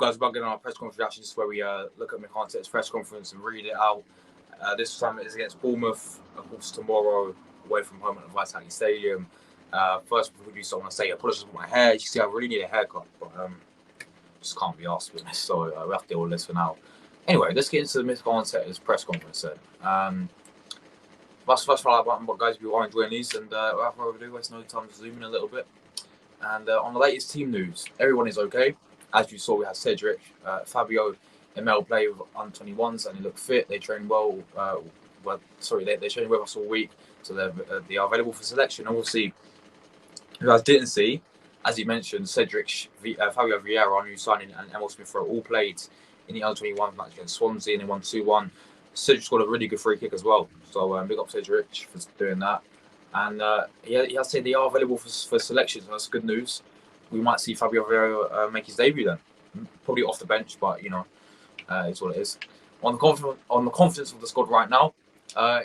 guys, we're getting our press conference reactions where we look at MIKEL ARTETA's press conference and read it out. This time it is against Bournemouth, of course, tomorrow, away from home at the Vitality Stadium. First, before we do so, I want to say apologies for my hair. You can see I really need a haircut, but just can't be asked with this, so we have to deal with this for now. Anyway, let's get into the MIKEL ARTETA's press conference then. First of all, guys, we are enjoying these, and without further ado, there's no time to zoom in a little bit. And on the latest team news, everyone is okay. As you saw, we had Cedric, Fabio, and Mel play with under-21s, and they look fit. They train well. They train with us all week, so they are available for selection. And we'll see. Who I didn't see, as he mentioned, Cedric, Fabio Vieira, new signing, and Emil Smith-Rowe all played in the under-21 match against Swansea, and they won 2-1. Cedric scored a really good free kick as well. So big up Cedric for doing that. And he has said they are available for selection, so that's good news. We might see Fabio Vieira make his debut then. Probably off the bench, but, you know, it's what it is. On the confidence of the squad right now,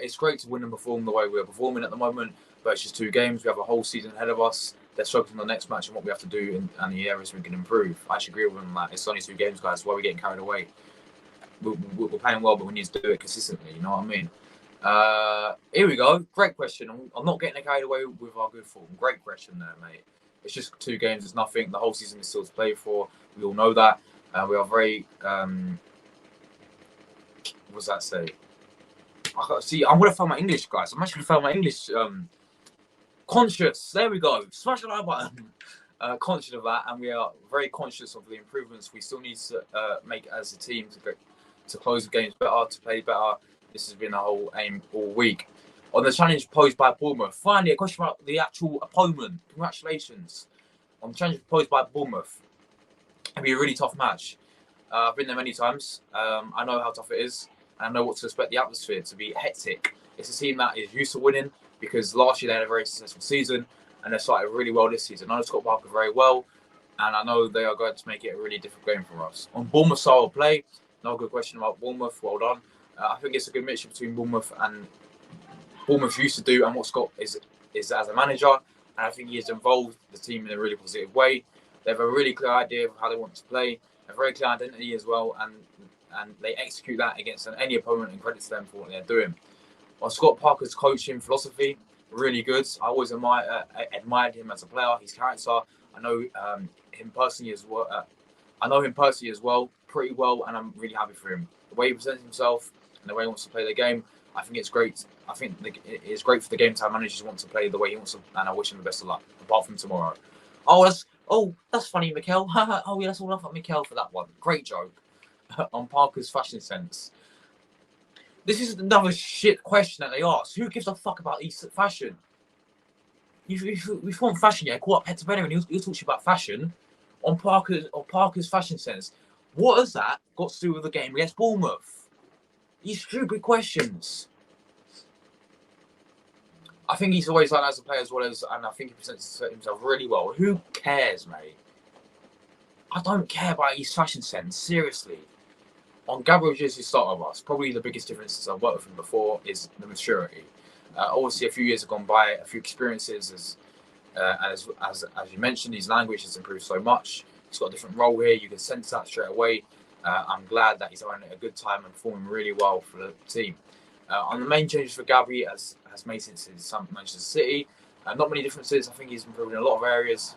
it's great to win and perform the way we're performing at the moment, but it's just 2 games. We have a whole season ahead of us. Let's focus on the next match and what we have to do and the areas we can improve. I actually agree with him that it's only 2 games, guys. Why are we getting carried away? We're playing well, but we need to do it consistently, you know what I mean? Here we go. Great question. I'm not getting carried away with our good form. Great question there, mate. It's just 2 games. It's nothing. The whole season is still to play for. We all know that. We are very... what does that say? See, I'm going to fail my English, guys. I'm actually going to fail my English. Conscious. There we go. Smash the like button. Conscious of that. And we are very conscious of the improvements we still need to make as a team to close the games better, to play better. This has been our whole aim all week. On the challenge posed by Bournemouth, finally a question about the actual opponent. Congratulations. On the challenge posed by Bournemouth, it'll be a really tough match. I've been there many times. I know how tough it is. I know what to expect the atmosphere to be hectic. It's a team that is used to winning because last year they had a very successful season and they started really well this season. I know Scott Parker very well, and I know they are going to make it a really difficult game for us. On Bournemouth style of play, no good question about Bournemouth. Well done. I think it's a good mixture between Bournemouth and Bournemouth used to do and what Scott is as a manager, and I think he has involved the team in a really positive way. They have a really clear idea of how they want to play, a very clear identity as well, and they execute that against any opponent, and credit to them for what they're doing. On Scott Parker's coaching philosophy, really good. I always admired him as a player, his character. I know him personally as well. Pretty well, and I'm really happy for him. The way he presents himself and the way he wants to play the game, I think it's great. I think it's great for the game to have managers want to play the way he wants to, and I wish him the best of luck, apart from tomorrow. That's funny, Mikel. Oh, yeah, that's all I thought Mikel for that one. Great joke. On Parker's fashion sense. This is another shit question that they ask. Who gives a fuck about fashion? If we want fashion, yeah, call up Hector Bellerin and he'll talk to you about fashion. On Parker's fashion sense. What has that got to do with the game against Bournemouth? These stupid questions. I think he's always like that as a player as well as, and I think he presents himself really well. Who cares, mate? I don't care about his fashion sense, seriously. On Gabriel Jesus' start of us, probably the biggest difference since I've worked with him before is the maturity. Obviously, a few years have gone by, a few experiences, as you mentioned, his language has improved so much. He's got a different role here. You can sense that straight away. I'm glad that he's having a good time and performing really well for the team. On the main changes for Gabby, as made since his time at Manchester City, not many differences. I think he's improved in a lot of areas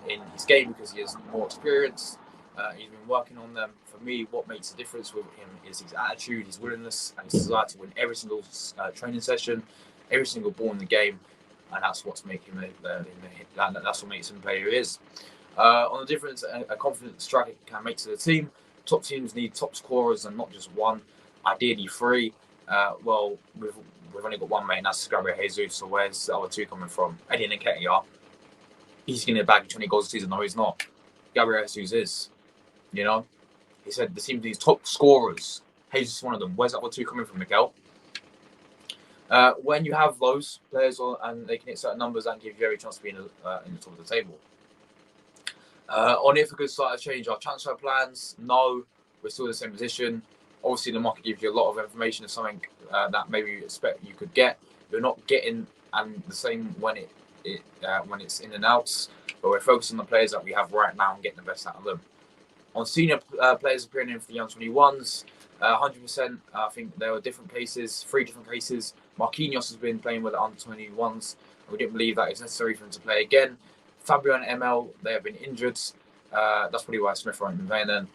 in his game because he has more experience. He's been working on them. For me, what makes a difference with him is his attitude, his willingness, and his desire to win every single training session, every single ball in the game, and that's what's making him. That's what makes him the player he is. On the difference a confident striker can make to the team, top teams need top scorers and not just one, ideally 3. Well, we've only got one mate, and that's Gabriel Jesus. So where's the other 2 coming from? Eddie Nketiah. He's going to bag 20 goals a season. No, he's not. Gabriel Jesus is. You know, he said the team needs top scorers. Jesus is one of them. Where's the other 2 coming from, Mikel? When you have those players and they can hit certain numbers, that give you every chance to be in the top of the table. On if we could start to change our transfer plans, no, we're still in the same position. Obviously, the market gives you a lot of information of something that maybe you expect you could get. You're not getting the same when it's in and outs, but we're focusing on the players that we have right now and getting the best out of them. On senior players appearing in for the Young-21s, 100%. I think there were different cases, 3 different cases. Marquinhos has been playing with the under-21s. We didn't believe that it's necessary for him to play again. Fabio and ML, they have been injured. That's probably why Smith won't be playing then.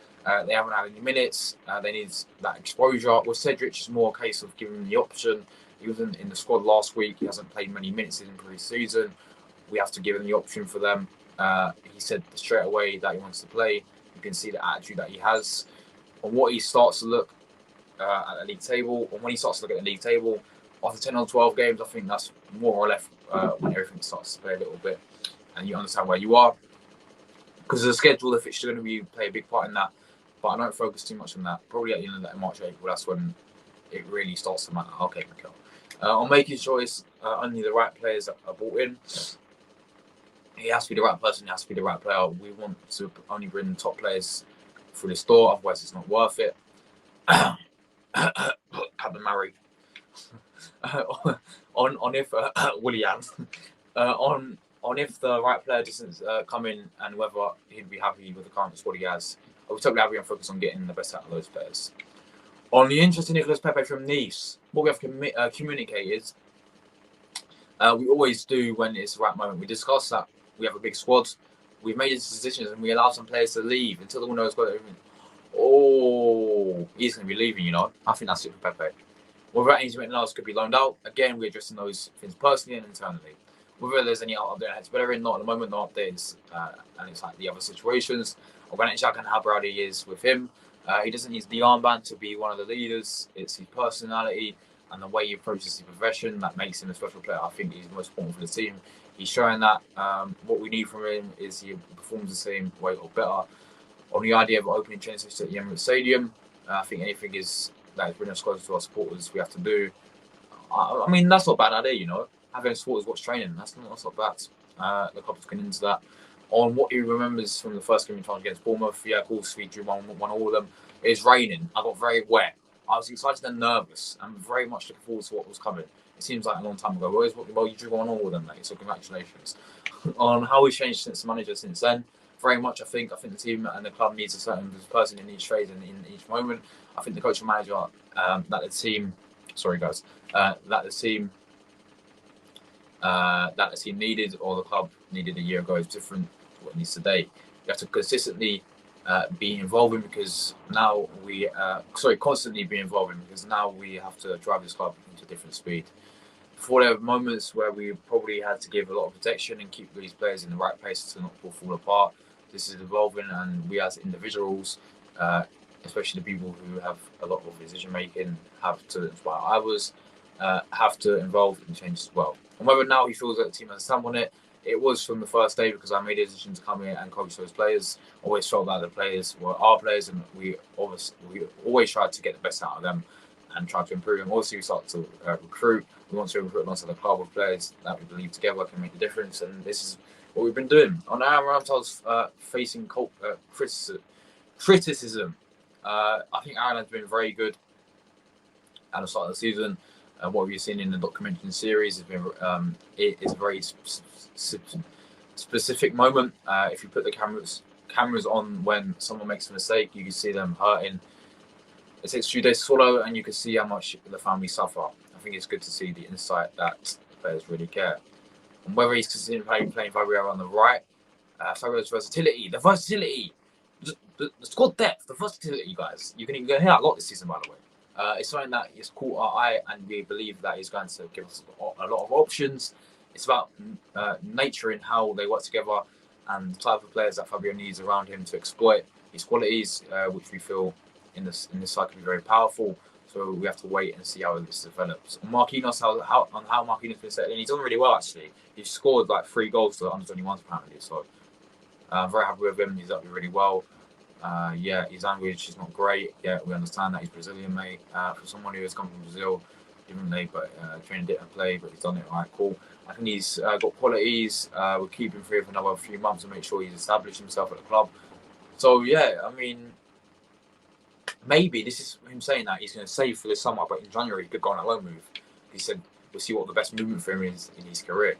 They haven't had any minutes. They need that exposure. With Cedric, it's more a case of giving him the option. He wasn't in the squad last week. He hasn't played many minutes in pre-season. We have to give him the option for them. He said straight away that he wants to play. You can see the attitude that he has. On what he starts to look at the league table, or when he starts to look at the league table, after 10 or 12 games, I think that's more or less when everything starts to play a little bit and you understand where you are. Because the schedule, the fixture, going to play a big part in that. But I don't focus too much on that. Probably at the end of that March, April, that's when it really starts to matter. Okay, Mikel. On making choice, only the right players are brought in. He has to be the right person. He has to be the right player. We want to only bring top players through this door. Otherwise, it's not worth it. Captain Murray. On if Willian. On if the right player doesn't come in and whether he'd be happy with the current squad he has. I would totally happy and focus on getting the best out of those players. On the interest in Nicolas Pepe from Nice, what we have communicated, we always do when it's the right moment. We discuss that we have a big squad. We've made these decisions and we allow some players to leave until the window's got everything. Oh, he's going to be leaving, you know. I think that's it for Pepe. Whether anything else could be loaned out, again, we're addressing those things personally and internally. Whether there's any update heads better in, not at the moment, no updates, and it's like the other situations. Organic and how proud he is with him. He doesn't need the armband to be one of the leaders. It's his personality and the way he approaches the profession that makes him a special player. I think he's the most important for the team. He's showing that what we need from him is he performs the same way or better. On the idea of opening training sessions at the Emirates Stadium, I think anything is that is bringing us closer to our supporters. We have to do. I mean, that's not a bad idea, you know. Having supporters watch training, that's not bad. The club's going into that. On what he remembers from the first game against Bournemouth, yeah, of course, we drew won all of them. It was raining. I got very wet. I was excited and nervous. I'm very much looking forward to what was coming. It seems like a long time ago. Well, you drew all of them, mate. So congratulations. On how we've changed since the manager since then, very much. I think the team and the club needs a certain person in each phase and in each moment. I think the coach and manager that the team needed, or the club needed a year ago, is different to what it needs today. You have to consistently be involving because now constantly be involving because now we have to drive this club into a different speed. Before there were moments where we probably had to give a lot of protection and keep these players in the right place to not fall apart. This is evolving, and we as individuals, especially the people who have a lot of decision making, have to inspire others, have to involve in change as well. And whether now he feels that the team has a stamp on it, it was from the first day because I made a decision to come here and coach those players. Always felt that the players were our players, and we always tried to get the best out of them and try to improve them. Also, we start to recruit. We want to recruit alongside the club of players that we believe together can make a difference, and this is what we've been doing. On Aaron Ramsdale's facing criticism, I think Aaron has been very good at the start of the season. What we've seen in the documentary series has been it is a very specific moment. If you put the cameras on when someone makes a mistake, you can see them hurting. It takes a few days to swallow, and you can see how much the family suffer. I think it's good to see the insight that players really care. And whether he's considering playing Fabio on the right, Fabio's versatility, the squad depth, the versatility, guys. You're going to hear a lot this season, by the way. It's something that has caught our eye, and we believe that he's going to give us a lot of options. It's about nature and how they work together, and the type of players that Fabio needs around him to exploit his qualities, which we feel in this side can be very powerful. So we have to wait and see how this develops. Marquinhos, how Marquinhos has been settling, he's done really well actually. He's scored like 3 goals to the under-21s apparently. So I'm very happy with him. He's up really well. His language is not great. Yeah, we understand that he's Brazilian, mate. For someone who has come from Brazil, training didn't play, but he's done it right. Cool. I think he's got qualities. We'll keep him free for another few months and make sure he's established himself at the club. So yeah, I mean, maybe this is him saying that he's going to save for this summer, but in January he could go on a loan move. He said we'll see what the best movement for him is in his career.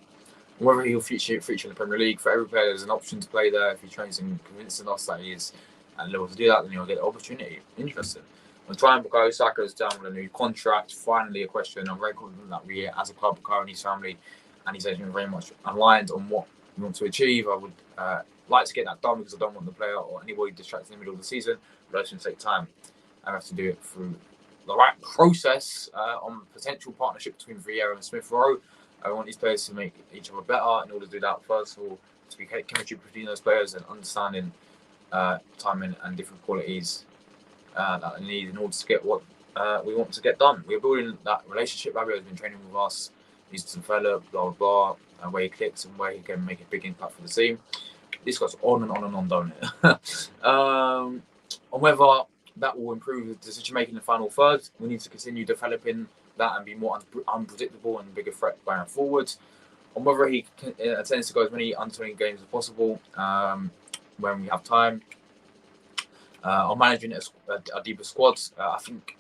Whether he'll feature in the Premier League, for every player there's an option to play there if he trains and convincing us that he is. and able to do that, then he'll get the opportunity. Interesting. On trying Bukayo Saka's down with a new contract, finally a question. I'm very confident that we, as a club, Bukayo and his family and his agent, are very much aligned on what we want to achieve. I would like to get that done because I don't want the player or anybody distracted in the middle of the season, but it's going to take time. I have to do it through the right process on potential partnership between Vieira and Smith Rowe. I want these players to make each other better. In order to do that, first of all, to be chemistry between those players and understanding timing and different qualities that they need in order to get what we want to get done. We're building that relationship. Fabio has been training with us. He's developed, blah, blah, blah, where he clicks and where he can make a big impact for the team. This goes on and on and on, don't it? On whether that will improve the decision-making in the final third, we need to continue developing that and be more unpredictable and a bigger threat going forward. On whether he intends to go as many under 20 games as possible when we have time. On managing a deeper squad, I think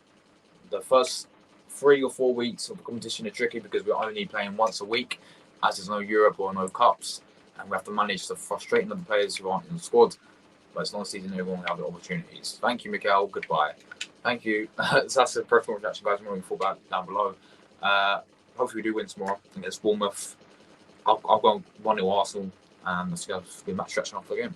the first 3 or 4 weeks of the competition are tricky because we're only playing once a week, as there's no Europe or no Cups, and we have to manage the frustrating of the players who aren't in the squad. But it's not a season everyone will have the opportunities. Thank you, Mikel. Goodbye. Thank you. That's a personal reaction, guys. I'm going to fall back down below. Hopefully we do win tomorrow against Bournemouth. I'll go 1-0 Arsenal, and let's go. Good match stretching off the game.